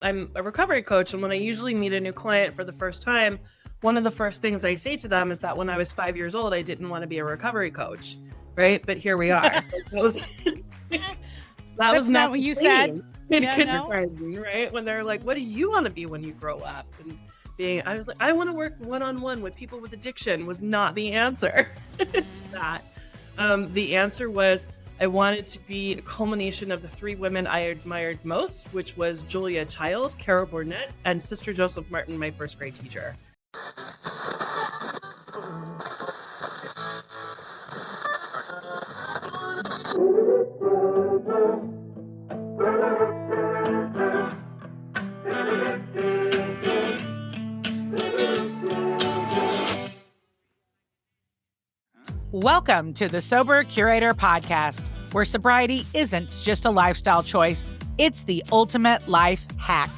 I'm a recovery coach, and when I usually meet a new client for the first time, one of the first things I say to them is that when I was 5 years old, I didn't want to be a recovery coach, right? But here we are. That was not what you said in Yeah, kindergarten, right? When they're like, "What do you want to be when you grow up?" And I was like, "I want to work one-on-one with people with addiction." Was not the answer. It's that. The answer was, I wanted to be a culmination of the three women I admired most, which was Julia Child, Carol Burnett, and Sister Joseph Martin, my first grade teacher. Welcome to the Sober Curator podcast, where sobriety isn't just a lifestyle choice, it's the ultimate life hack.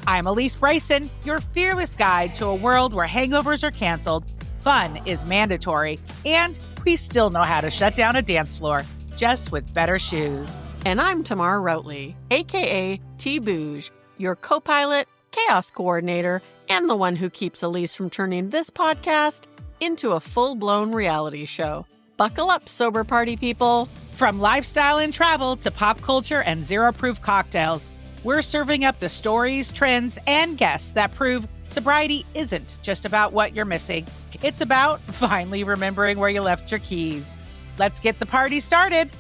I'm Alysse Bryson, your fearless guide to a world where hangovers are canceled, fun is mandatory, and we still know how to shut down a dance floor, just with better shoes. And I'm Tamar Routley, aka T-Bouge, your co-pilot, chaos coordinator, and the one who keeps Alysse from turning this podcast into a full-blown reality show. Buckle up, sober party people. From lifestyle and travel to pop culture and zero-proof cocktails, we're serving up the stories, trends, and guests that prove sobriety isn't just about what you're missing. It's about finally remembering where you left your keys. Let's get the party started.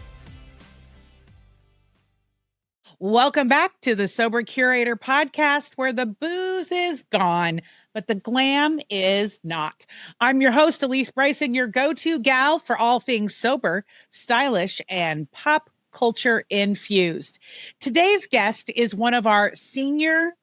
Welcome back to the Sober Curator podcast, where the booze is gone, but the glam is not. I'm your host, Alysse Bryson, your go-to gal for all things sober, stylish, and pop culture infused. Today's guest is one of our senior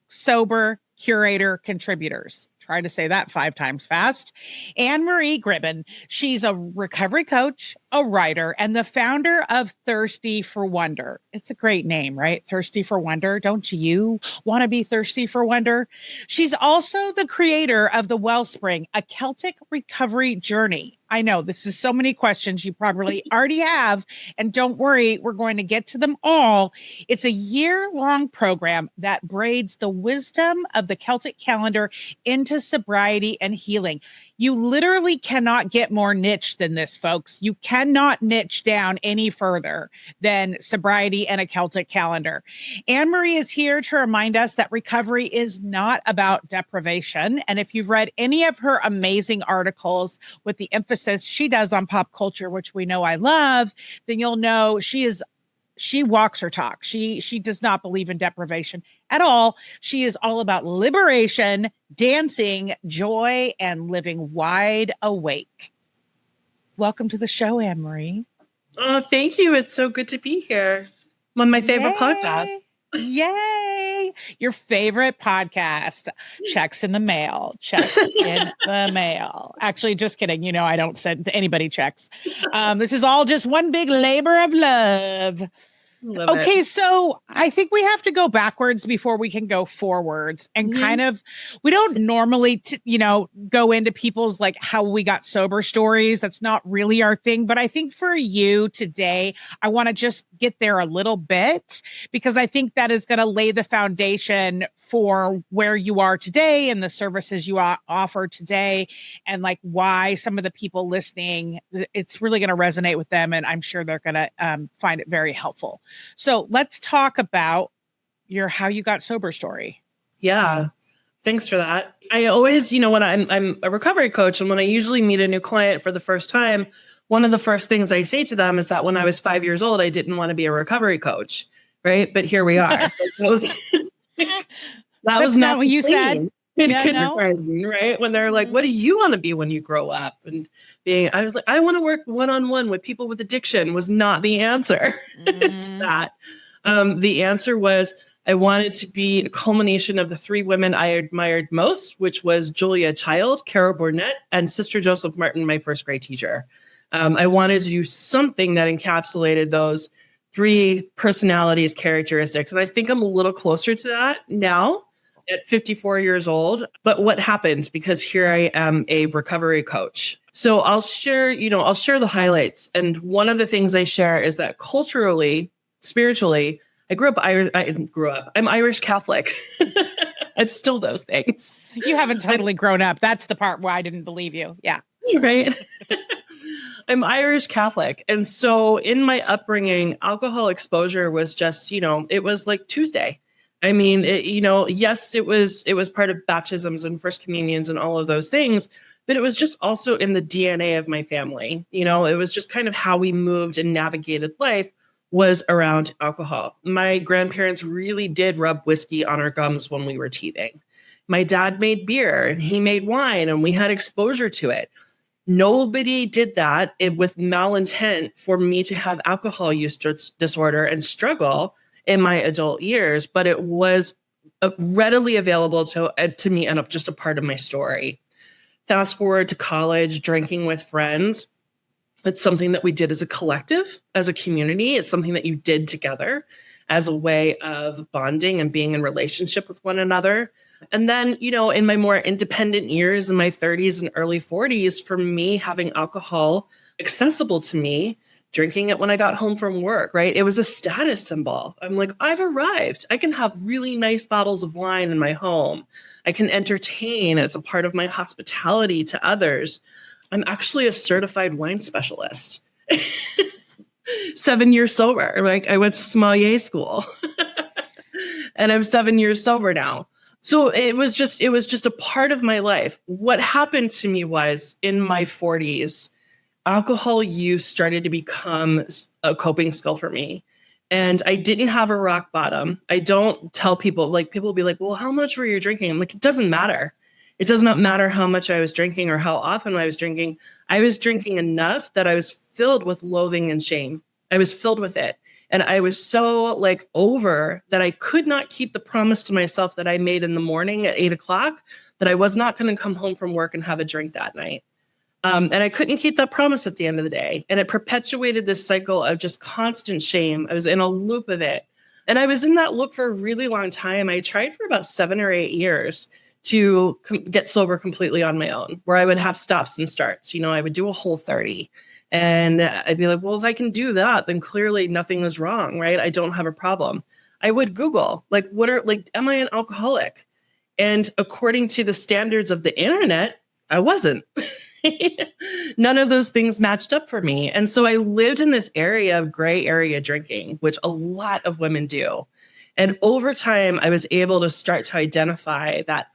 Sober Curator contributors. Try to say that 5 times fast. Anne Marie Cribbin. She's a recovery coach, a writer, and the founder of Thirsty for Wonder. It's a great name, right? Thirsty for Wonder. Don't you want to be thirsty for wonder? She's also the creator of the Wellspring, a Celtic recovery journey. I know this is so many questions you probably already have, and don't worry, we're going to get to them all. It's a year-long program that braids the wisdom of the Celtic calendar into sobriety and healing. You literally cannot get more niche than this, folks. You cannot niche down any further than sobriety and a Celtic calendar. Anne Marie is here to remind us that recovery is not about deprivation. And if you've read any of her amazing articles with the emphasis she does on pop culture, which we know I love, then you'll know she walks her talk. She does not believe in deprivation at all. She is all about liberation, dancing, joy, and living wide awake. Welcome to the show, Anne Marie. Oh, thank you. It's so good to be here. One of my favorite podcasts. Yay! Your favorite podcast. Checks in the mail. Checks in the mail. Actually, just kidding. You know, I don't send anybody checks. This is all just one big labor of love. Okay, so I think we have to go backwards before we can go forwards, and kind of, we don't normally, go into people's like how we got sober stories. That's not really our thing. But I think for you today, I want to just get there a little bit, because I think that is going to lay the foundation for where you are today and the services you offer today, and like why some of the people listening, it's really going to resonate with them. And I'm sure they're going to find it very helpful. So let's talk about your how you got sober story. Yeah. Thanks for that. I always, when I'm a recovery coach, and when I usually meet a new client for the first time, one of the first things I say to them is that when I was 5 years old, I didn't want to be a recovery coach, right? But here we are. That was not what you said in kindergarten, right? When they're like, "What do you want to be when you grow up?" And I was like, "I want to work one-on-one with people with addiction." Was not the answer. It's that. The answer was, I wanted to be a culmination of the three women I admired most, which was Julia Child, Carol Burnett, and Sister Joseph Martin, my first grade teacher. I wanted to do something that encapsulated those three personalities, characteristics. And I think I'm a little closer to that now at 54 years old. But what happens? Because here I am a recovery coach. So I'll share the highlights. And one of the things I share is that culturally, spiritually, I'm Irish Catholic. It's still those things. You haven't totally grown up. That's the part where I didn't believe you. Yeah. Right. I'm Irish Catholic. And so in my upbringing, alcohol exposure was just, it was like Tuesday. I mean, yes, it was part of baptisms and first communions and all of those things, but it was just also in the DNA of my family. It was just kind of how we moved and navigated life was around alcohol. My grandparents really did rub whiskey on our gums when we were teething. My dad made beer and he made wine and we had exposure to it. Nobody did that with malintent for me to have alcohol use disorder and struggle in my adult years, but it was readily available to me and just a part of my story. Fast forward to college, drinking with friends. It's something that we did as a collective, as a community. It's something that you did together as a way of bonding and being in relationship with one another. And then, in my more independent years, in my 30s and early 40s, for me, having alcohol accessible to me, drinking it when I got home from work, right? It was a status symbol. I'm like, I've arrived. I can have really nice bottles of wine in my home. I can entertain. It's a part of my hospitality to others. I'm actually a certified wine specialist. 7 years sober. Like I went to sommelier school and I'm 7 years sober now. So it was just a part of my life. What happened to me was in my 40s, alcohol use started to become a coping skill for me. And I didn't have a rock bottom. I don't tell people, people will be like, well, how much were you drinking? I'm like, it doesn't matter. It does not matter how much I was drinking or how often I was drinking. I was drinking enough that I was filled with loathing and shame. I was filled with it. And I was so over that I could not keep the promise to myself that I made in the morning at 8:00 that I was not going to come home from work and have a drink that night. And I couldn't keep that promise at the end of the day. And it perpetuated this cycle of just constant shame. I was in a loop of it. And I was in that loop for a really long time. I tried for about 7 or 8 years to get sober completely on my own, where I would have stops and starts. I would do a Whole30 and I'd be like, well, if I can do that, then clearly nothing is wrong, right? I don't have a problem. I would Google, am I an alcoholic? And according to the standards of the internet, I wasn't. None of those things matched up for me. And so I lived in this area of gray area drinking, which a lot of women do. And over time, I was able to start to identify that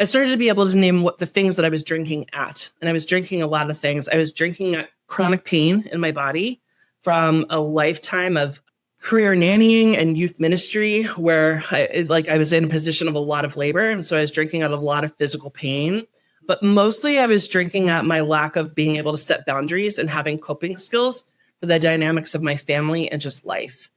I started to be able to name what the things that I was drinking at. And I was drinking a lot of things. I was drinking at chronic pain in my body from a lifetime of career nannying and youth ministry, where I was in a position of a lot of labor. And so I was drinking out of a lot of physical pain. But mostly I was drinking at my lack of being able to set boundaries and having coping skills for the dynamics of my family and just life.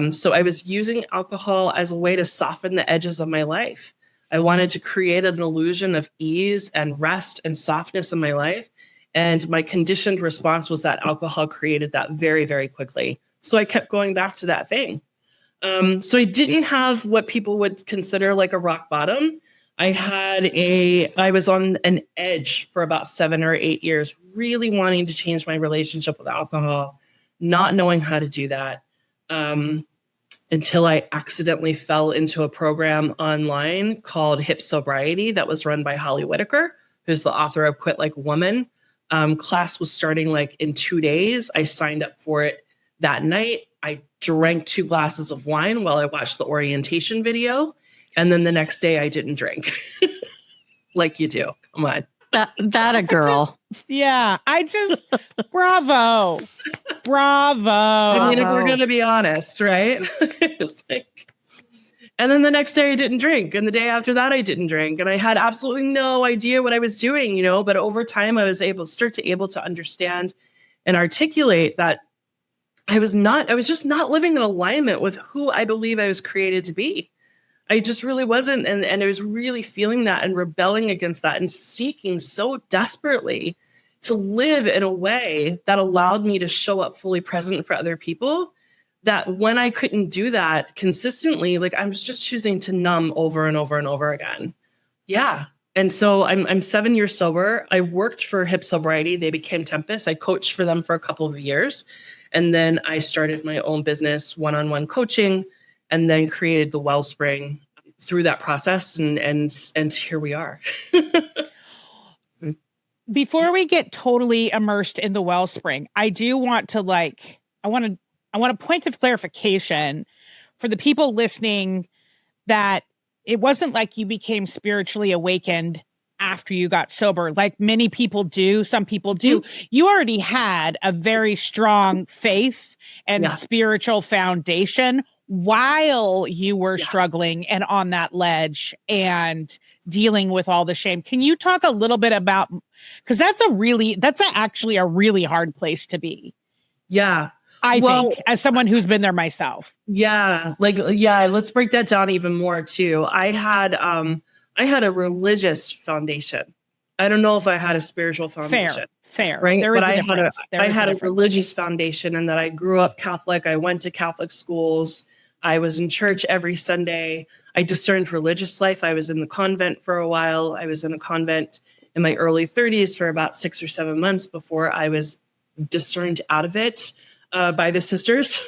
So I was using alcohol as a way to soften the edges of my life. I wanted to create an illusion of ease and rest and softness in my life. And my conditioned response was that alcohol created that very, very quickly. So I kept going back to that thing. So I didn't have what people would consider like a rock bottom. I was on an edge for about 7 or 8 years, really wanting to change my relationship with alcohol, not knowing how to do that. Until I accidentally fell into a program online called Hip Sobriety that was run by Holly Whitaker, who's the author of Quit Like a Woman. Class was starting in 2 days. I signed up for it that night. I drank 2 glasses of wine while I watched the orientation video. And then the next day I didn't drink like you do. Come on. That a girl. Bravo. Bravo. I mean, if we're going to be honest, right? And then the next day I didn't drink. And the day after that, I didn't drink. And I had absolutely no idea what I was doing, but over time I was able to understand and articulate that I was just not living in alignment with who I believe I was created to be. I just really wasn't. And I was really feeling that and rebelling against that and seeking so desperately to live in a way that allowed me to show up fully present for other people, that when I couldn't do that consistently, I was just choosing to numb over and over and over again. Yeah. And so I'm 7 years sober. I worked for Hip Sobriety. They became Tempest. I coached for them for a couple of years. And then I started my own business, one-on-one coaching. and then created the Wellspring through that process. And here we are. Before we get totally immersed in the Wellspring, I do want to I want a point of clarification for the people listening that it wasn't like you became spiritually awakened after you got sober, like many people do. Some people do. You already had a very strong faith and spiritual foundation while you were struggling and on that ledge and dealing with all the shame. Can you talk a little bit about, because that's actually a really hard place to be. Yeah. I think, as someone who's been there myself. Yeah. Let's break that down even more too. I had a religious foundation. I don't know if I had a spiritual foundation. Fair. Right. There is but a difference. I had a religious foundation, and that I grew up Catholic. I went to Catholic schools. I was in church every Sunday. I discerned religious life. I was in the convent for a while. I was in a convent in my early 30s for about 6 or 7 months before I was discerned out of it by the sisters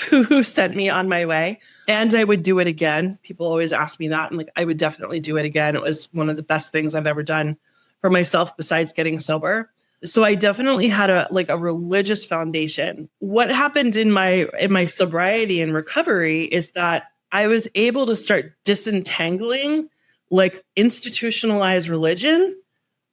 who sent me on my way. And I would do it again. People always ask me that. And I would definitely do it again. It was one of the best things I've ever done for myself besides getting sober. So I definitely had a religious foundation. What happened in my sobriety and recovery is that I was able to start disentangling institutionalized religion,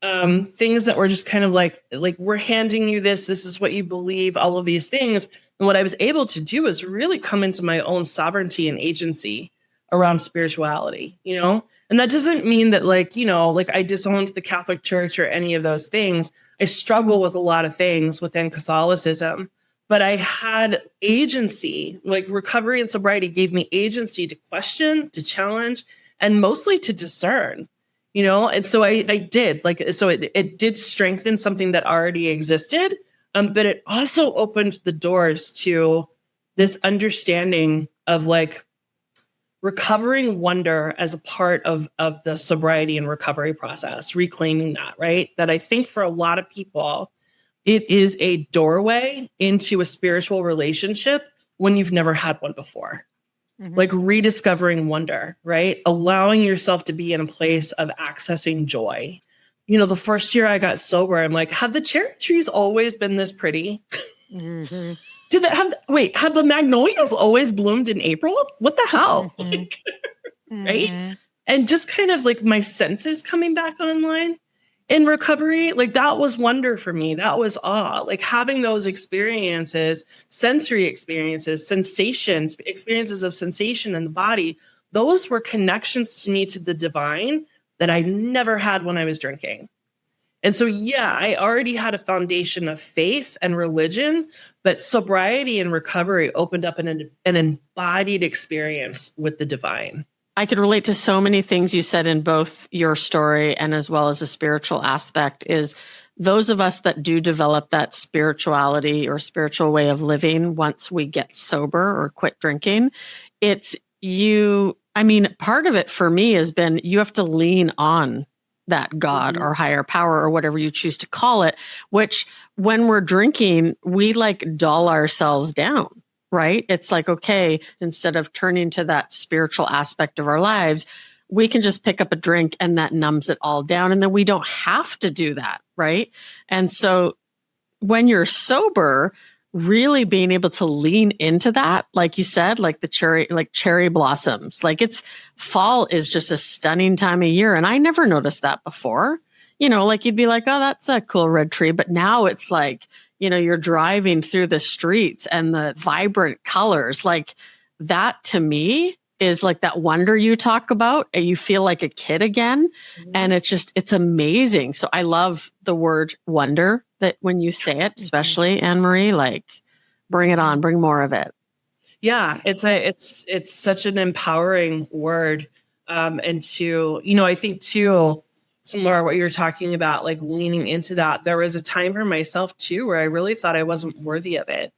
things that were just kind of like we're handing you this is what you believe, all of these things. And what I was able to do is really come into my own sovereignty and agency around spirituality, And that doesn't mean that I disowned the Catholic Church or any of those things. I struggle with a lot of things within Catholicism, but I had agency. Recovery and sobriety gave me agency to question, to challenge, and mostly to discern, And so I did it did strengthen something that already existed. But it also opened the doors to this understanding of recovering wonder as a part of the sobriety and recovery process, reclaiming that, right? That I think for a lot of people, it is a doorway into a spiritual relationship when you've never had one before. Mm-hmm. Rediscovering wonder, right? Allowing yourself to be in a place of accessing joy. The first year I got sober, I'm like, have the cherry trees always been this pretty? Mm-hmm. Have the magnolias always bloomed in April? What the hell? Mm-hmm. Right? And just kind of my senses coming back online in recovery, that was wonder for me. That was awe. Having those experiences, sensory experiences, sensations, experiences of sensation in the body, those were connections to me to the divine that I never had when I was drinking. And so, I already had a foundation of faith and religion, but sobriety and recovery opened up an embodied experience with the divine. I could relate to so many things you said in both your story and as well as the spiritual aspect. Is those of us that do develop that spirituality or spiritual way of living once we get sober or quit drinking, part of it for me has been you have to lean on that God or higher power or whatever you choose to call it, which when we're drinking, we dull ourselves down, right? It's okay, instead of turning to that spiritual aspect of our lives, we can just pick up a drink and that numbs it all down. And then we don't have to do that, right? And so when you're sober, really being able to lean into that, like you said, the cherry blossoms, fall is just a stunning time of year. And I never noticed that before, you'd be like, oh, that's a cool red tree. But now it's you're driving through the streets and the vibrant colors, that to me is that wonder you talk about, and you feel like a kid again. Mm-hmm. And it's amazing. So I love the word wonder, that when you say it, especially Anne Marie, bring it on, bring more of it. Yeah, it's such an empowering word. And to, I think too, similar to what you're talking about, leaning into that, there was a time for myself too, where I really thought I wasn't worthy of it,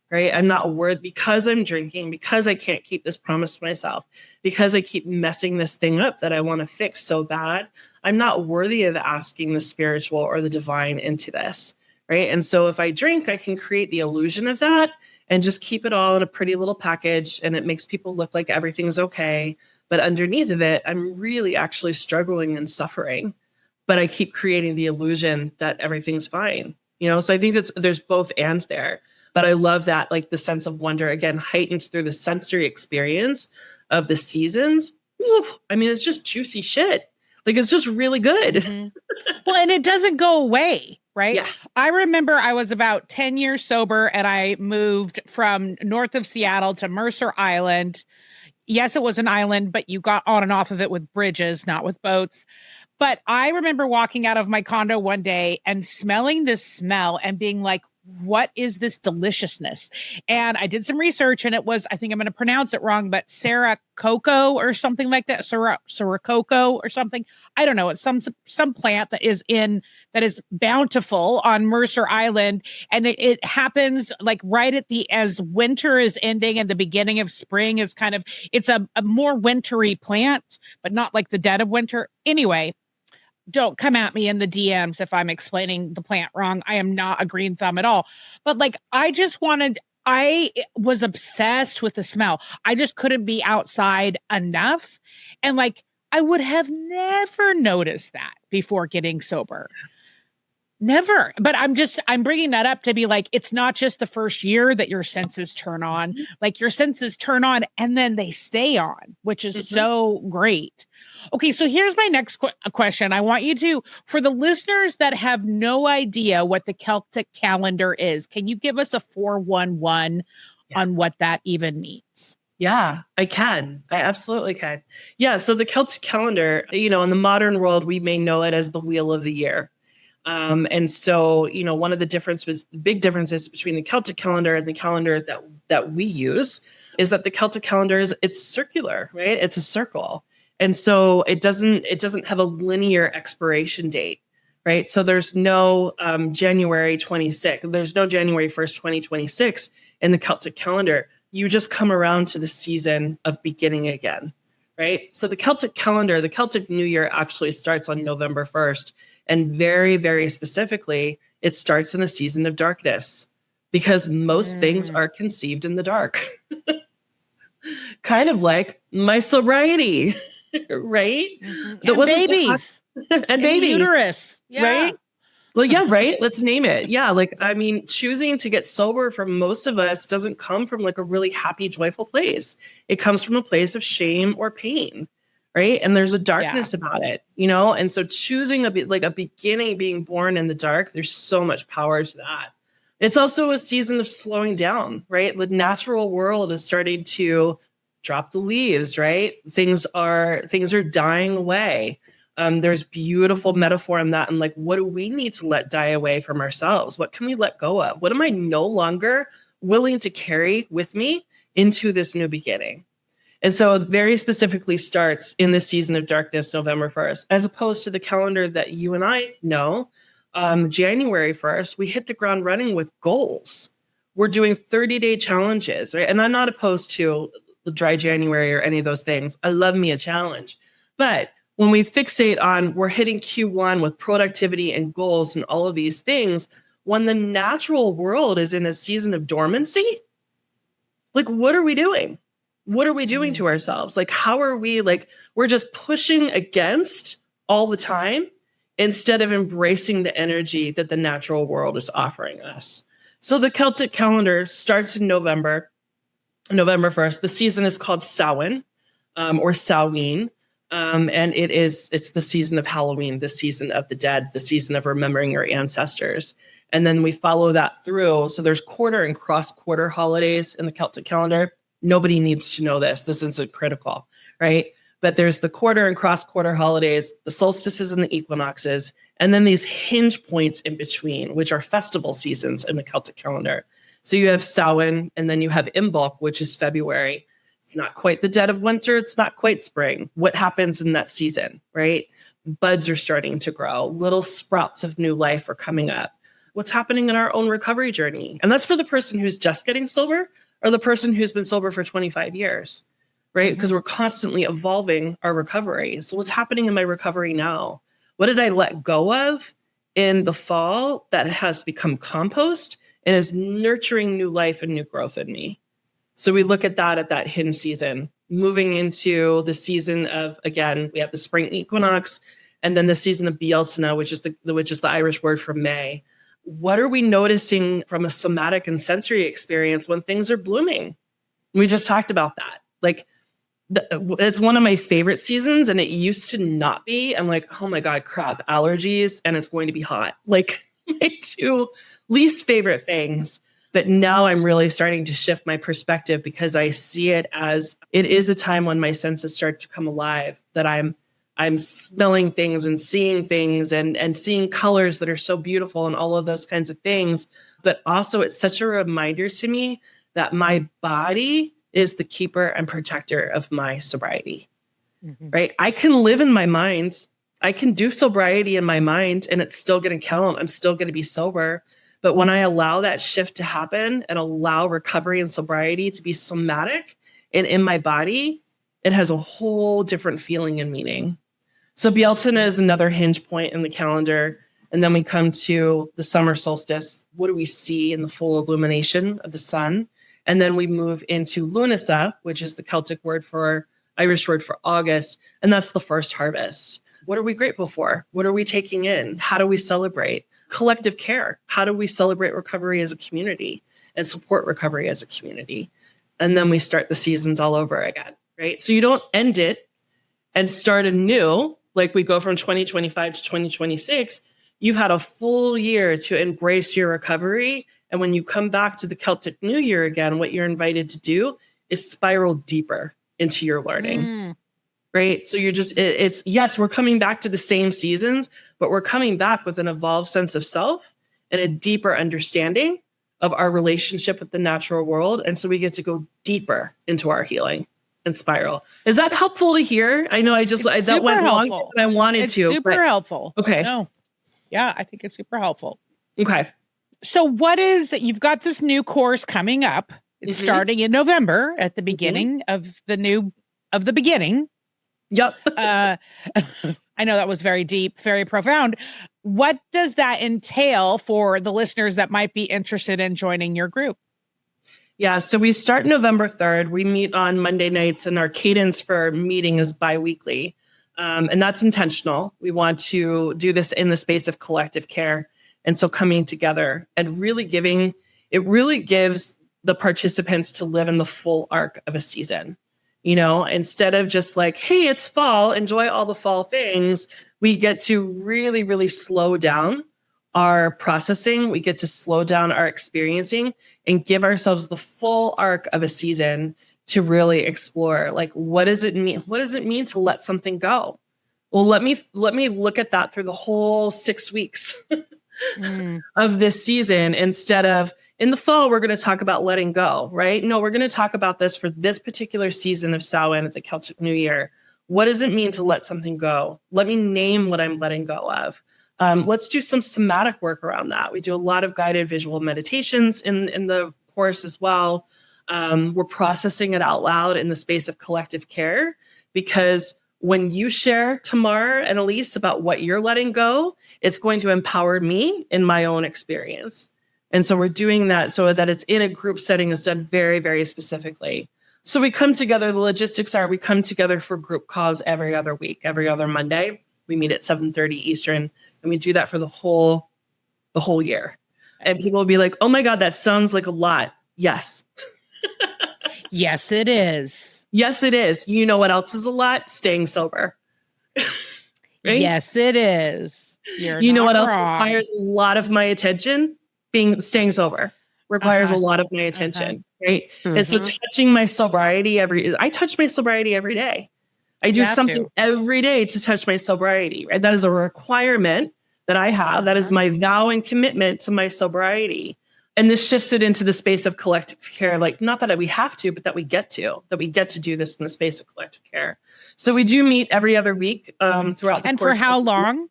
right? I'm not worthy because I'm drinking, because I can't keep this promise to myself, because I keep messing this thing up that I want to fix so bad. I'm not worthy of asking the spiritual or the divine into this, right? And so if I drink, I can create the illusion of that. and just keep it all in a pretty little package. And it makes people look like everything's okay. But underneath of it, I'm really actually struggling and suffering. But I keep creating the illusion that everything's fine. So I think there's both ands there. But I love that, like the sense of wonder, again, heightened through the sensory experience of the seasons. Oof, I mean, it's just juicy shit. Like, it's just really good. Mm-hmm. Well, and it doesn't go away, right? Yeah. I remember I was about 10 years sober and I moved from north of Seattle to Mercer Island. Yes, it was an island, but you got on and off of it with bridges, not with boats. But I remember walking out of my condo one day and smelling this smell and being like, what is this deliciousness? And I did some research and it was, I think I'm going to pronounce it wrong, but Sarah Cocoa or something like that. Sarah Cocoa or something. I don't know. It's some plant that is bountiful on Mercer Island. And it happens like right at as winter is ending and the beginning of spring is it's a more wintry plant, but not like the dead of winter. Anyway, don't come at me in the DMs if I'm explaining the plant wrong. I am not a green thumb at all. But like, I was obsessed with the smell. I just couldn't be outside enough. And like, I would have never noticed that before getting sober. Never. But I'm bringing that up to be like, it's not just the first year that your senses turn on, like your senses turn on and then they stay on, which is so great. Okay. So here's my next question. I want you to, for the listeners that have no idea what the Celtic calendar is, can you give us a 411 on what that even means? Yeah, I can. I absolutely can. Yeah. So the Celtic calendar, in the modern world, we may know it as the wheel of the year. And so, one of the big differences between the Celtic calendar and the calendar that we use is that the Celtic calendar it's circular, right? It's a circle. And so it doesn't have a linear expiration date, right? So there's no January 26th. There's no January 1st, 2026 in the Celtic calendar. You just come around to the season of beginning again, right? So the Celtic calendar, the Celtic New Year actually starts on November 1st. And very, very specifically, it starts in a season of darkness because most things are conceived in the dark. Kind of like my sobriety, right? And babies. And babies. Uterus. Yeah. Right? Well, yeah, right. Let's name it. Yeah. Like, I mean, choosing to get sober for most of us doesn't come from like a really happy, joyful place. It comes from a place of shame or pain. Right. And there's a darkness about it, and so choosing a beginning, being born in the dark, there's so much power to that. It's also a season of slowing down, right? The natural world is starting to drop the leaves, right? Things are dying away. There's beautiful metaphor in that. And like, what do we need to let die away from ourselves? What can we let go of? What am I no longer willing to carry with me into this new beginning? And so it very specifically starts in the season of darkness, November 1st, as opposed to the calendar that you and I know. January 1st, we hit the ground running with goals. We're doing 30-day challenges, right? And I'm not opposed to the dry January or any of those things. I love me a challenge. But when we fixate on we're hitting Q1 with productivity and goals and all of these things, when the natural world is in a season of dormancy, like, what are we doing? What are we doing to ourselves? Like, how are we we're just pushing against all the time instead of embracing the energy that the natural world is offering us. So the Celtic calendar starts in November 1st. The season is called Samhain or Samhain. And it's the season of Halloween, the season of the dead, the season of remembering your ancestors. And then we follow that through. So there's quarter and cross quarter holidays in the Celtic calendar. Nobody needs to know this. This isn't critical, right? But there's the quarter and cross quarter holidays, the solstices and the equinoxes, and then these hinge points in between, which are festival seasons in the Celtic calendar. So you have Samhain, and then you have Imbolc, which is February. It's not quite the dead of winter. It's not quite spring. What happens in that season, right? Buds are starting to grow. Little sprouts of new life are coming up. What's happening in our own recovery journey? And that's for the person who's just getting sober or the person who's been sober for 25 years, right? Because we're constantly evolving our recovery. So what's happening in my recovery now? What did I let go of in the fall that has become compost and is nurturing new life and new growth in me. So we look at that hinge season, moving into the season of, again, we have the spring equinox, and then the season of Bieltana, which is the Irish word for May. What are we noticing from a somatic and sensory experience when things are blooming? We just talked about that. Like, it's one of my favorite seasons, and it used to not be. I'm like, oh my God, crap, allergies, and it's going to be hot. Like, my two least favorite things. But now I'm really starting to shift my perspective because I see it as it is a time when my senses start to come alive, that I'm smelling things and seeing things and seeing colors that are so beautiful and all of those kinds of things. But also it's such a reminder to me that my body is the keeper and protector of my sobriety, right? I can live in my mind. I can do sobriety in my mind and it's still going to count. I'm still going to be sober. But when I allow that shift to happen and allow recovery and sobriety to be somatic and in my body, it has a whole different feeling and meaning. So Bieltana is another hinge point in the calendar. And then we come to the summer solstice. What do we see in the full illumination of the sun? And then we move into Lunasa, which is the Irish word for August. And that's the first harvest. What are we grateful for? What are we taking in? How do we celebrate? Collective care. How do we celebrate recovery as a community and support recovery as a community? And then we start the seasons all over again, right? So you don't end it and start anew, like we go from 2025 to 2026. You've had a full year to embrace your recovery. And when you come back to the Celtic New Year again, what you're invited to do is spiral deeper into your learning. Right. So yes, we're coming back to the same seasons, but we're coming back with an evolved sense of self and a deeper understanding of our relationship with the natural world. And so we get to go deeper into our healing and spiral. Is that helpful to hear? I know that went long and I wanted to. It's super helpful. Okay. No. Yeah, I think it's super helpful. Okay. So you've got this new course coming up. It's starting in November at the beginning of the beginning. Yep. I know that was very deep, very profound. What does that entail for the listeners that might be interested in joining your group? Yeah, so we start November 3rd. We meet on Monday nights, and our cadence for meeting is biweekly. And that's intentional. We want to do this in the space of collective care. And so coming together and really gives the participants to live in the full arc of a season. You know, instead of just like, hey, it's fall, enjoy all the fall things, we get to really, really slow down our processing. We get to slow down our experiencing and give ourselves the full arc of a season to really explore, like, what does it mean? What does it mean to let something go? Well, let me look at that through the whole 6 weeks of this season, instead of in the fall, we're going to talk about letting go, right? No, we're going to talk about this for this particular season of Samhain at the Celtic New Year. What does it mean to let something go? Let me name what I'm letting go of. Let's do some somatic work around that. We do a lot of guided visual meditations in the course as well. We're processing it out loud in the space of collective care, because when you share, Tamar and Alysse, about what you're letting go, it's going to empower me in my own experience. And so we're doing that so that it's in a group setting, is done very, very specifically. So we come together. The logistics are we come together for group calls every other week, every other Monday. We meet at 7:30 Eastern, and we do that for the whole year. And people will be like, oh my God, that sounds like a lot. Yes. Yes, it is. Yes, it is. You know what else is a lot? Staying sober. Right? Yes, it is. You know what else requires a lot of my attention? Staying sober requires a lot of my attention, right? And so touching my sobriety I touch my sobriety every day. I do something every day to touch my sobriety, right? That is a requirement that I have. That is my vow and commitment to my sobriety. And this shifts it into the space of collective care. Like, not that we have to, but that we get to do this in the space of collective care. So we do meet every other week throughout the course. And for how long?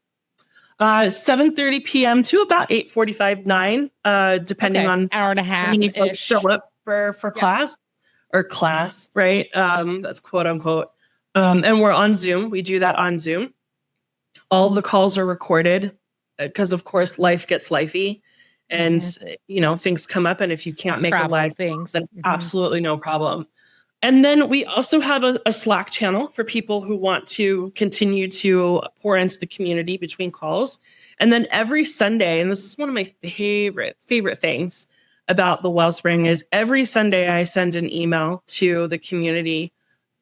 7:30 p.m. to about 8:45, 9, depending on hour and a half. How many folks show up for class, right? That's quote unquote. And we're on Zoom. We do that on Zoom. All the calls are recorded because, of course, life gets lifey. And, things come up. And if you can't make a live things, that's absolutely no problem. And then we also have a Slack channel for people who want to continue to pour into the community between calls. And then every Sunday, and this is one of my favorite things about the Wellspring, is every Sunday I send an email to the community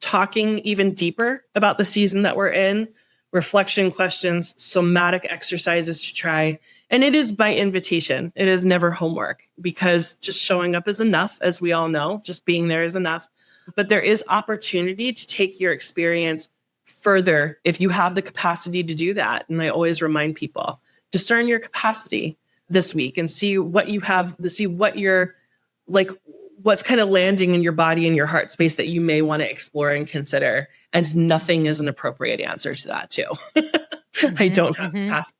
talking even deeper about the season that we're in, reflection questions, somatic exercises to try. And it is by invitation. It is never homework, because just showing up is enough, as we all know. Just being there is enough. But there is opportunity to take your experience further if you have the capacity to do that. And I always remind people, discern your capacity this week and see what you have, to see what you're like, what's kind of landing in your body and your heart space that you may want to explore and consider. And nothing is an appropriate answer to that too. I don't have capacity.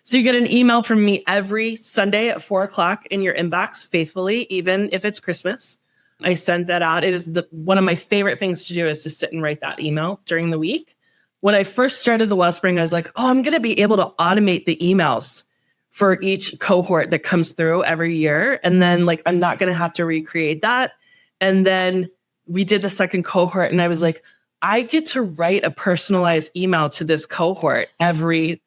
So you get an email from me every Sunday at 4:00 in your inbox faithfully, even if it's Christmas. I send that out. It is one of my favorite things to do is to sit and write that email during the week. When I first started the Wellspring, I was like, I'm going to be able to automate the emails for each cohort that comes through every year. And then I'm not going to have to recreate that. And then we did the second cohort and I was like, I get to write a personalized email to this cohort every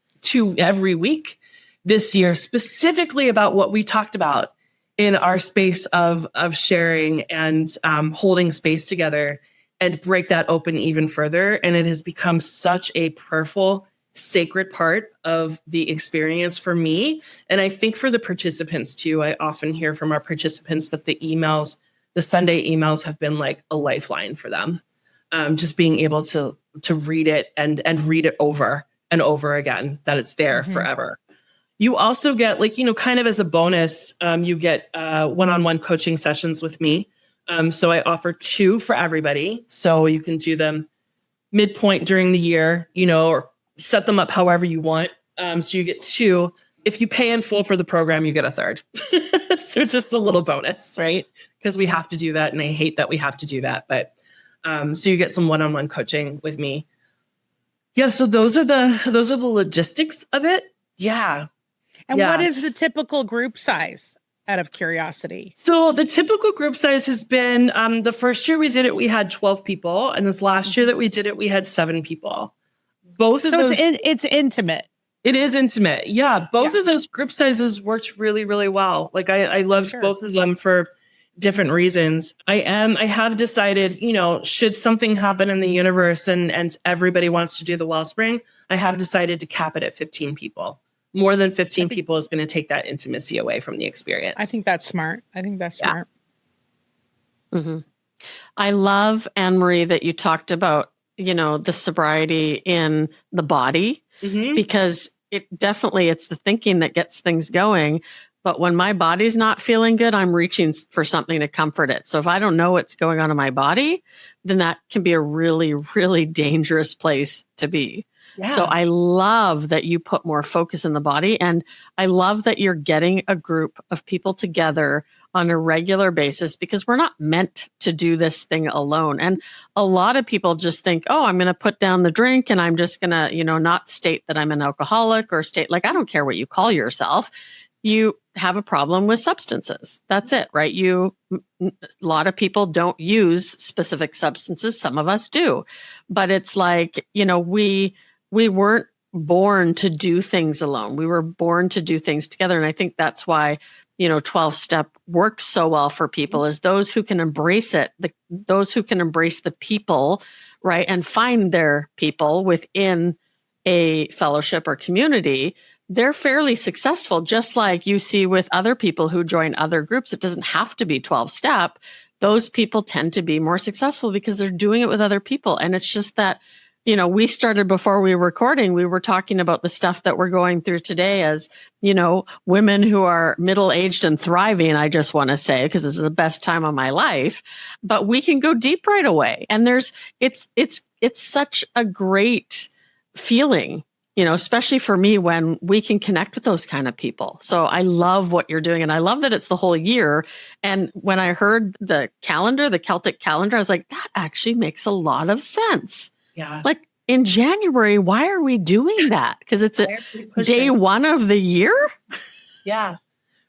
week this year, specifically about what we talked about in our space of sharing and holding space together, and break that open even further. And it has become such a prayerful, sacred part of the experience for me. And I think for the participants too. I often hear from our participants that the Sunday emails have been like a lifeline for them. Just being able to read it and read it over and over again, that it's there forever. You also get kind of as a bonus, you get one-on-one coaching sessions with me. So I offer 2 for everybody. So you can do them midpoint during the year, or set them up however you want. So you get 2. If you pay in full for the program, you get a 3rd. So just a little bonus, right? Because we have to do that. And I hate that we have to do that. But so you get some one-on-one coaching with me. Yeah. So those are the logistics of it. Yeah. And what is the typical group size, out of curiosity? So the typical group size has been, the first year we did it, we had 12 people. And this last year that we did it, we had 7 people. Both of those. It's intimate. It is intimate. Yeah. Both of those group sizes worked really, really well. I loved both of them for different reasons. I have decided, should something happen in the universe and everybody wants to do the Wellspring, I have decided to cap it at 15 people. More than 15 people is going to take that intimacy away from the experience. I think that's smart. Smart. Mm-hmm. I love, Anne Marie, that you talked about, the sobriety in the body, because it's the thinking that gets things going. But when my body's not feeling good, I'm reaching for something to comfort it. So if I don't know what's going on in my body, then that can be a really, really dangerous place to be. Yeah. So I love that you put more focus in the body. And I love that you're getting a group of people together on a regular basis, because we're not meant to do this thing alone. And a lot of people just think, I'm going to put down the drink and I'm just going to, not state that I'm an alcoholic or state, I don't care what you call yourself. You have a problem with substances. That's it, right? A lot of people don't use specific substances. Some of us do, but it's we weren't born to do things alone. We were born to do things together. And I think that's why, 12-step works so well for people, is those who can embrace it, those who can embrace the people, right? And find their people within a fellowship or community, they're fairly successful. Just like you see with other people who join other groups, it doesn't have to be 12-step. Those people tend to be more successful because they're doing it with other people. And it's just that, we started before we were recording, we were talking about the stuff that we're going through today as, women who are middle-aged and thriving, I just want to say, because this is the best time of my life, but we can go deep right away. And it's such a great feeling, especially for me when we can connect with those kind of people. So I love what you're doing. And I love that it's the whole year. And when I heard the calendar, the Celtic calendar, I was like, that actually makes a lot of sense. Yeah. In January, why are we doing that? Because it's day 1 of the year. Yeah.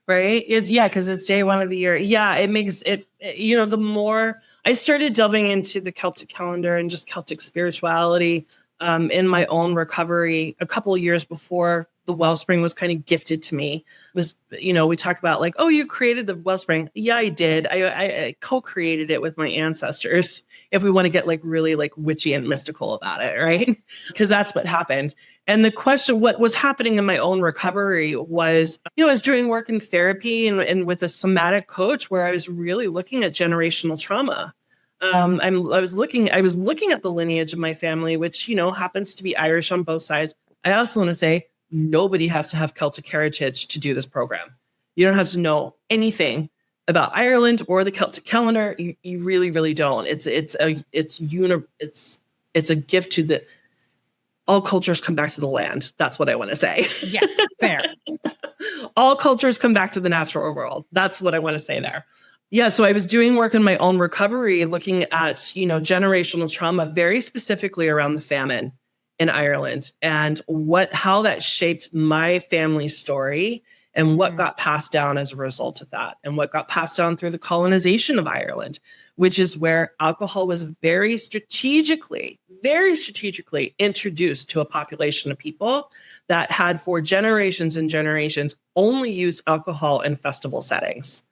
Right? Because it's day one of the year. Yeah, it makes it, the more I started delving into the Celtic calendar and just Celtic spirituality in my own recovery a couple of years before the Wellspring was kind of gifted to me. Was, we talk about like, oh, you created the Wellspring. Yeah, I did. I co-created it with my ancestors, if we want to get like really like witchy and mystical about it, right? Because that's what happened. And the question, what was happening in my own recovery was, I was doing work in therapy and with a somatic coach where I was really looking at generational trauma. I was looking at the lineage of my family, which, happens to be Irish on both sides. I also want to say nobody has to have Celtic heritage to do this program. You don't have to know anything about Ireland or the Celtic calendar. You really, really don't. It's a gift to the, all cultures come back to the land. That's what I want to say. Yeah, fair. All cultures come back to the natural world. That's what I want to say there. Yeah, so I was doing work in my own recovery, looking at, generational trauma, very specifically around the famine in Ireland and how that shaped my family story and what got passed down as a result of that and what got passed down through the colonization of Ireland, which is where alcohol was very strategically introduced to a population of people that had for generations and generations only used alcohol in festival settings.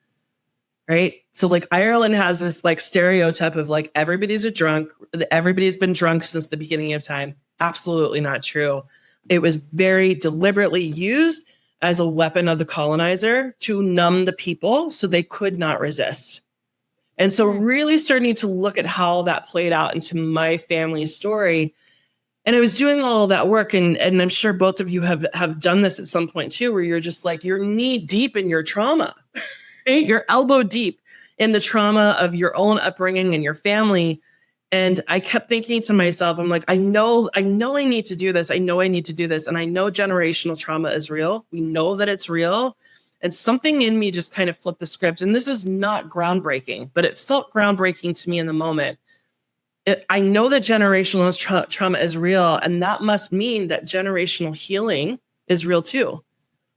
Right. So like Ireland has this like stereotype of like everybody's a drunk. Everybody's been drunk since the beginning of time. Absolutely not true. It was very deliberately used as a weapon of the colonizer to numb the people so they could not resist. And so really starting to look at how that played out into my family's story. And I was doing all of that work. And I'm sure both of you have done this at some point too, where you're just like, you're knee deep in your trauma. Right? You're elbow deep in the trauma of your own upbringing and your family. And I kept thinking to myself, I'm like, I know I need to do this. I know I need to do this. And I know generational trauma is real. We know that it's real. And something in me just kind of flipped the script. And this is not groundbreaking, but it felt groundbreaking to me in the moment. I know that generational trauma is real. And that must mean that generational healing is real too.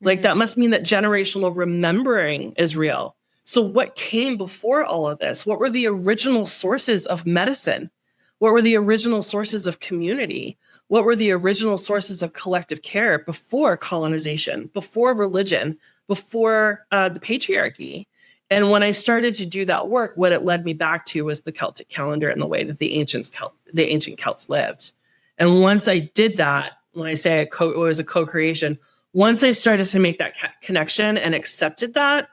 Like that must mean that generational remembering is real. So what came before all of this? What were the original sources of medicine? What were the original sources of community? What were the original sources of collective care before colonization, before religion, before the patriarchy? And when I started to do that work, what it led me back to was the Celtic calendar and the way that the ancient Celts lived. And once I did that, when I say it was a co-creation, once I started to make that connection and accepted that,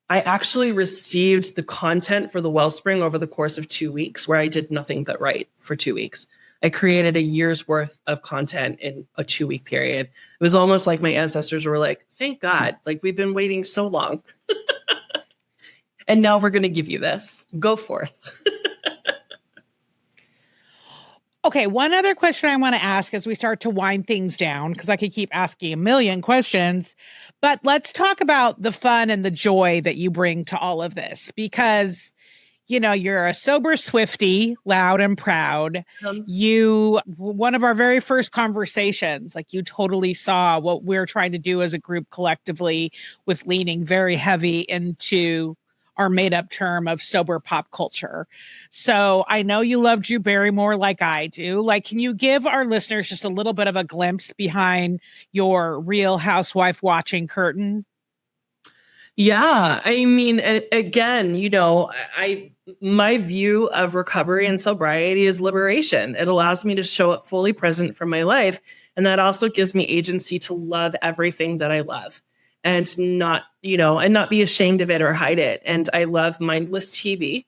I actually received the content for the Wellspring over the course of 2 weeks, where I did nothing but write for 2 weeks. I created a year's worth of content in a 2-week period. It was almost like my ancestors were like, thank God, like we've been waiting so long. And now we're going to give you this. Go forth. Okay, one other question I want to ask as we start to wind things down, because I could keep asking a million questions, but let's talk about the fun and the joy that you bring to all of this, because, you're a sober Swiftie, loud and proud. One of our very first conversations, like you totally saw what we're trying to do as a group collectively with leaning very heavy into our made up term of sober pop culture. So I know you love Drew Barrymore like I do. Like, can you give our listeners just a little bit of a glimpse behind your Real Housewife watching curtain? Yeah. I mean, again, my view of recovery and sobriety is liberation. It allows me to show up fully present for my life. And that also gives me agency to love everything that I love. And not be ashamed of it or hide it. And I love mindless TV.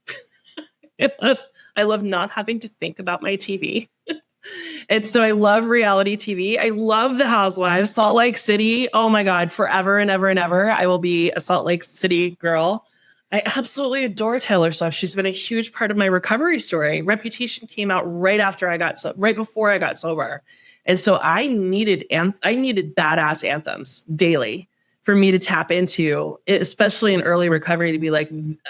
I love not having to think about my TV. And so I love reality TV. I love the Housewives, Salt Lake City. Oh my God, forever and ever and ever. I will be a Salt Lake City girl. I absolutely adore Taylor Swift. She's been a huge part of my recovery story. Reputation came out right before I got sober. And so I needed badass anthems daily for me to tap into, especially in early recovery, to be like,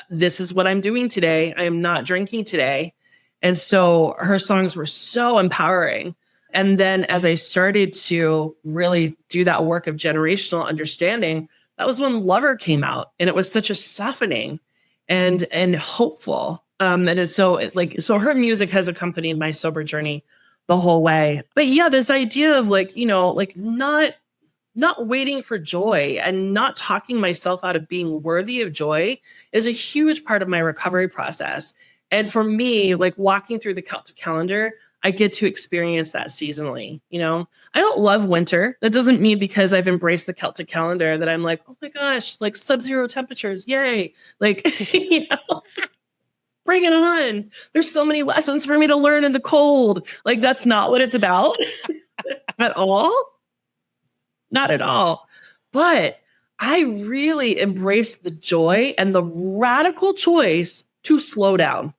this is what I'm doing today. I am not drinking today. And so her songs were so empowering. And then as I started to really do that work of generational understanding, that was when Lover came out, and it was such a softening and hopeful. So her music has accompanied my sober journey the whole way. But yeah, this idea of like, like not waiting for joy and not talking myself out of being worthy of joy is a huge part of my recovery process. And for me, like walking through the Celtic calendar, I get to experience that seasonally. I don't love winter. That doesn't mean because I've embraced the Celtic calendar that I'm like, oh my gosh, like sub-zero temperatures. Yay. Like, bring it on. There's so many lessons for me to learn in the cold. Like, that's not what it's about at all. Not at all. But I really embrace the joy and the radical choice to slow down.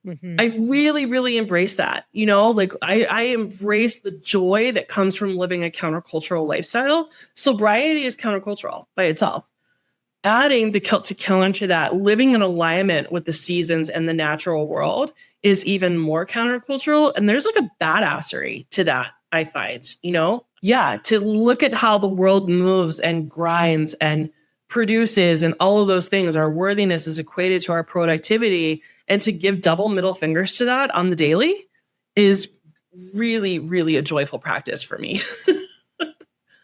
Mm-hmm. I really, really embrace that. Like I embrace the joy that comes from living a countercultural lifestyle. Sobriety is countercultural by itself. Adding the Celtic calendar to that, living in alignment with the seasons and the natural world is even more countercultural. And there's like a badassery to that, I find, to look at how the world moves and grinds and produces and all of those things. Our worthiness is equated to our productivity, and to give double middle fingers to that on the daily is really, really a joyful practice for me.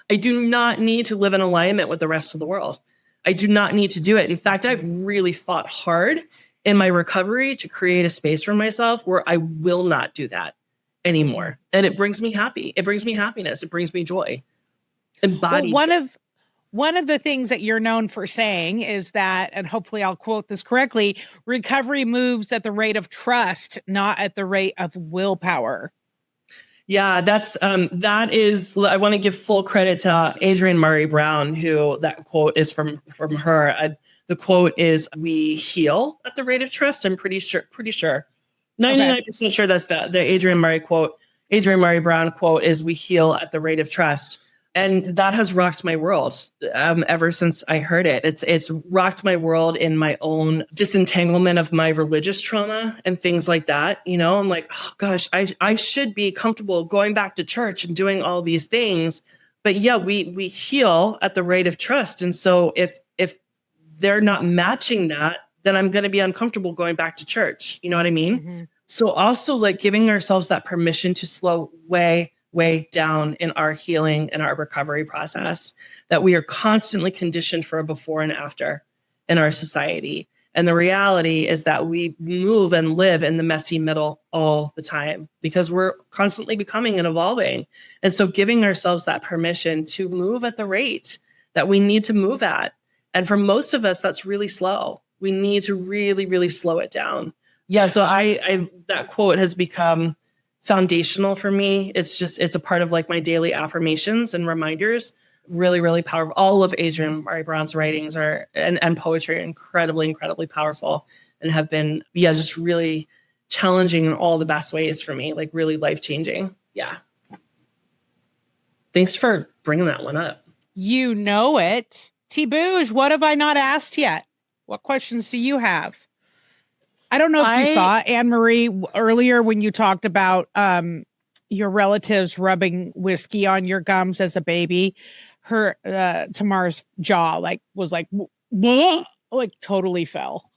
I do not need to live in alignment with the rest of the world. I do not need to do it. In fact, I've really fought hard in my recovery to create a space for myself where I will not do that anymore. And it brings me happy. It brings me happiness. It brings me joy. Embodied. Well, one of the things that you're known for saying is that, and hopefully I'll quote this correctly, recovery moves at the rate of trust, not at the rate of willpower. Yeah, that is, I want to give full credit to Adrienne Maree Brown, who that quote is from her. The quote is, "We heal at the rate of trust." I'm pretty sure, 99% sure that's the Adrienne Maree Brown quote is, "We heal at the rate of trust." And that has rocked my world ever since I heard it. It's rocked my world in my own disentanglement of my religious trauma and things like that. I'm like, oh gosh, I should be comfortable going back to church and doing all these things. But yeah, we heal at the rate of trust. And so if they're not matching that, then I'm going to be uncomfortable going back to church. You know what I mean? Mm-hmm. So also like giving ourselves that permission to slow way down in our healing and our recovery process, that we are constantly conditioned for a before and after in our society. And the reality is that we move and live in the messy middle all the time because we're constantly becoming and evolving. And so giving ourselves that permission to move at the rate that we need to move at. And for most of us, that's really slow. We need to really, really slow it down. Yeah. So I that quote has become foundational for me. It's a part of like my daily affirmations and reminders. Really, really powerful. All of Adrienne Maree Brown's writings and poetry are incredibly, incredibly powerful and have been, just really challenging in all the best ways for me, like really life-changing. Yeah. Thanks for bringing that one up. You know it. T-Bouge, what have I not asked yet? What questions do you have? I don't know if you saw Anne Marie earlier when you talked about your relatives rubbing whiskey on your gums as a baby. Her Tamar's jaw was totally fell.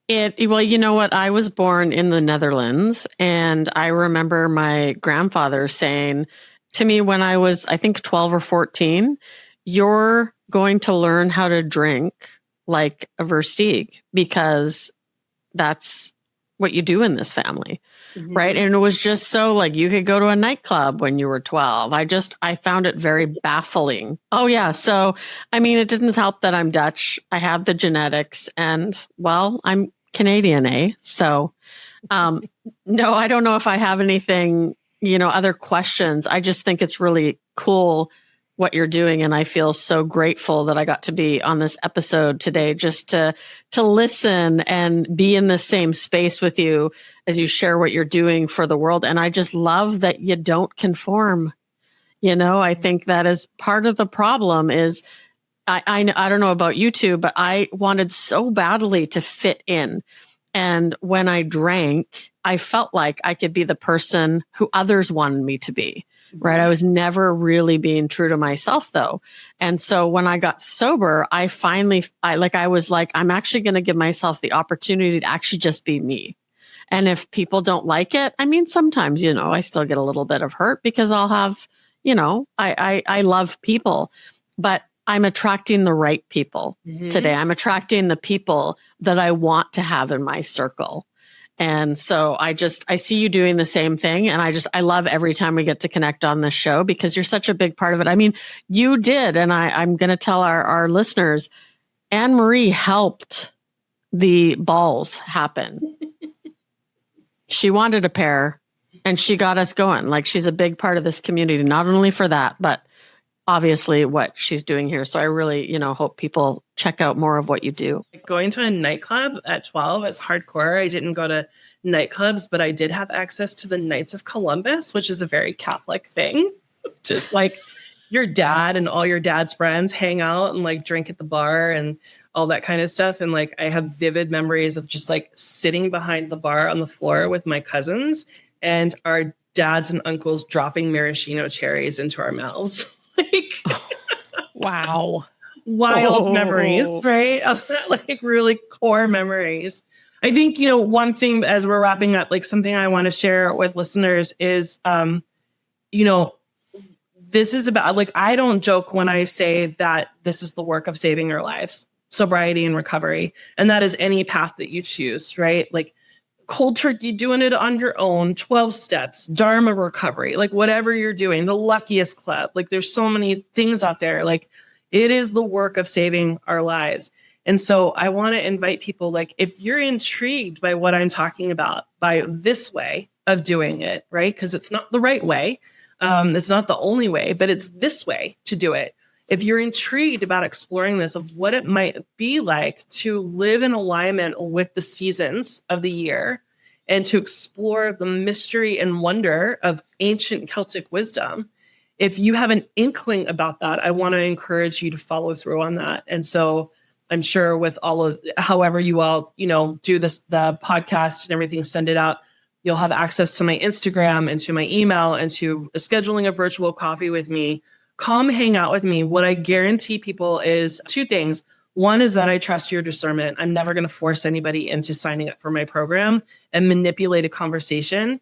Well, you know what? I was born in the Netherlands, and I remember my grandfather saying to me when I was, I think, 12 or 14, "You're going to learn how to drink like a Versteeg because that's what you do in this family." Mm-hmm. Right. And it was just so like you could go to a nightclub when you were 12. I found it very baffling. Oh, yeah. So, I mean, it didn't help that I'm Dutch. I have the genetics and, well, I'm Canadian, eh? So, no, I don't know if I have anything, other questions. I just think it's really cool what you're doing. And I feel so grateful that I got to be on this episode today, just to listen and be in the same space with you as you share what you're doing for the world. And I just love that you don't conform. I think that is part of the problem is I don't know about you two, but I wanted so badly to fit in. And when I drank, I felt like I could be the person who others wanted me to be, right? I was never really being true to myself though. And so when I got sober, I was like, I'm actually going to give myself the opportunity to actually just be me. And if people don't like it, I mean, sometimes, I still get a little bit of hurt because I'll have, I love people, but I'm attracting the right people today. I'm attracting the people that I want to have in my circle. And so I see you doing the same thing. And I love every time we get to connect on this show because you're such a big part of it. I mean, you did. And I'm going to tell our listeners, Anne Marie helped the balls happen. She wanted a pair and she got us going. Like she's a big part of this community, not only for that, but obviously what she's doing here. So I really, hope people check out more of what you do. Going to a nightclub at 12 is hardcore. I didn't go to nightclubs, but I did have access to the Knights of Columbus, which is a very Catholic thing. Just like your dad and all your dad's friends hang out and like drink at the bar and all that kind of stuff. And like, I have vivid memories of just like sitting behind the bar on the floor with my cousins and our dads and uncles dropping maraschino cherries into our mouths. Wow. Wild memories, right? Like really core memories. I think, one thing as we're wrapping up, like something I want to share with listeners is, this is about, like, I don't joke when I say that this is the work of saving your lives, sobriety and recovery. And that is any path that you choose, right? Like cold turkey, doing it on your own, 12 steps, Dharma recovery, like whatever you're doing, the luckiest club. Like there's so many things out there. Like it is the work of saving our lives. And so I want to invite people, like, if you're intrigued by what I'm talking about, by this way of doing it, right? Because it's not the right way. It's not the only way, but it's this way to do it. If you're intrigued about exploring this, of what it might be like to live in alignment with the seasons of the year and to explore the mystery and wonder of ancient Celtic wisdom, if you have an inkling about that, I want to encourage you to follow through on that. And so I'm sure with all of, however you all, do this, the podcast and everything, send it out, you'll have access to my Instagram and to my email and to scheduling a virtual coffee with me. Come hang out with me. What I guarantee people is two things. One is that I trust your discernment. I'm never going to force anybody into signing up for my program and manipulate a conversation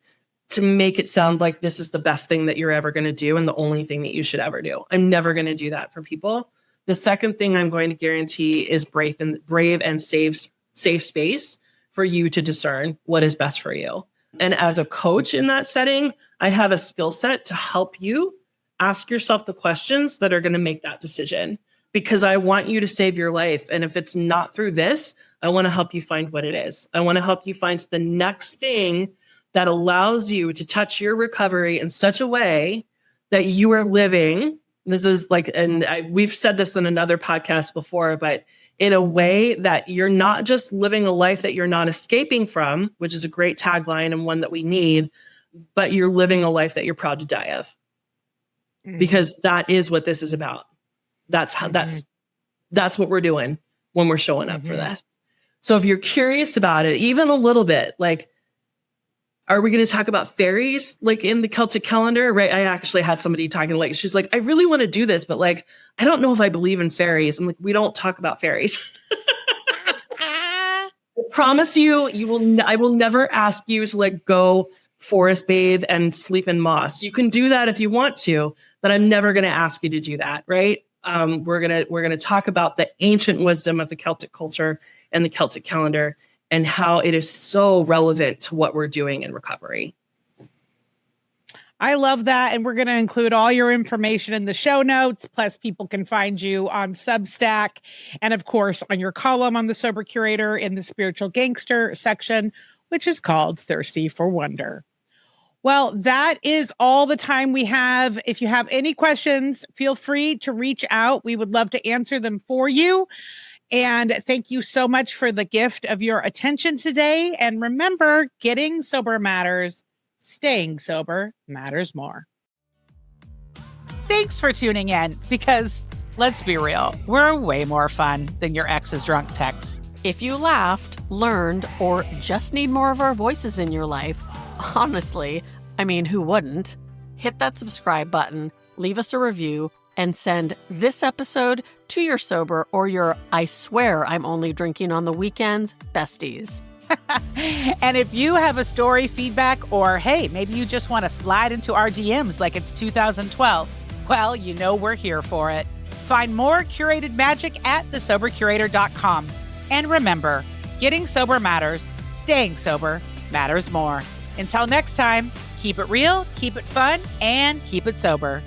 to make it sound like this is the best thing that you're ever going to do and the only thing that you should ever do. I'm never going to do that for people. The second thing I'm going to guarantee is brave and safe space for you to discern what is best for you. And as a coach in that setting, I have a skill set to help you ask yourself the questions that are going to make that decision, because I want you to save your life. And if it's not through this, I want to help you find what it is. I want to help you find the next thing that allows you to touch your recovery in such a way that you are living. This is like, we've said this in another podcast before, but in a way that you're not just living a life that you're not escaping from, which is a great tagline and one that we need, but you're living a life that you're proud to die of. Because that is what this is about. That's how that's what we're doing when we're showing up for this. So if you're curious about it, even a little bit, like, are we going to talk about fairies like in the Celtic calendar? Right. I actually had somebody talking, like, she's like, I really want to do this, but like, I don't know if I believe in fairies. I'm like, we don't talk about fairies. I promise you, I will never ask you to like go forest bathe and sleep in moss. You can do that if you want to, but I'm never going to ask you to do that. Right. We're going to talk about the ancient wisdom of the Celtic culture and the Celtic calendar and how it is so relevant to what we're doing in recovery. I love that. And we're going to include all your information in the show notes. Plus, people can find you on Substack and, of course, on your column on the Sober Curator in the Spiritual Gangster section, which is called Thirsty for Wonder. Well, that is all the time we have. If you have any questions, feel free to reach out. We would love to answer them for you. And thank you so much for the gift of your attention today. And remember, getting sober matters. Staying sober matters more. Thanks for tuning in, because let's be real, we're way more fun than your ex's drunk texts. If you laughed, learned, or just need more of our voices in your life, honestly, I mean, who wouldn't? Hit that subscribe button, leave us a review, and send this episode to your sober or your I swear I'm only drinking on the weekends besties. And if you have a story, feedback, or hey, maybe you just want to slide into our DMs like it's 2012, well, you know we're here for it. Find more curated magic at thesobercurator.com. And remember, getting sober matters, staying sober matters more. Until next time, keep it real, keep it fun, and keep it sober.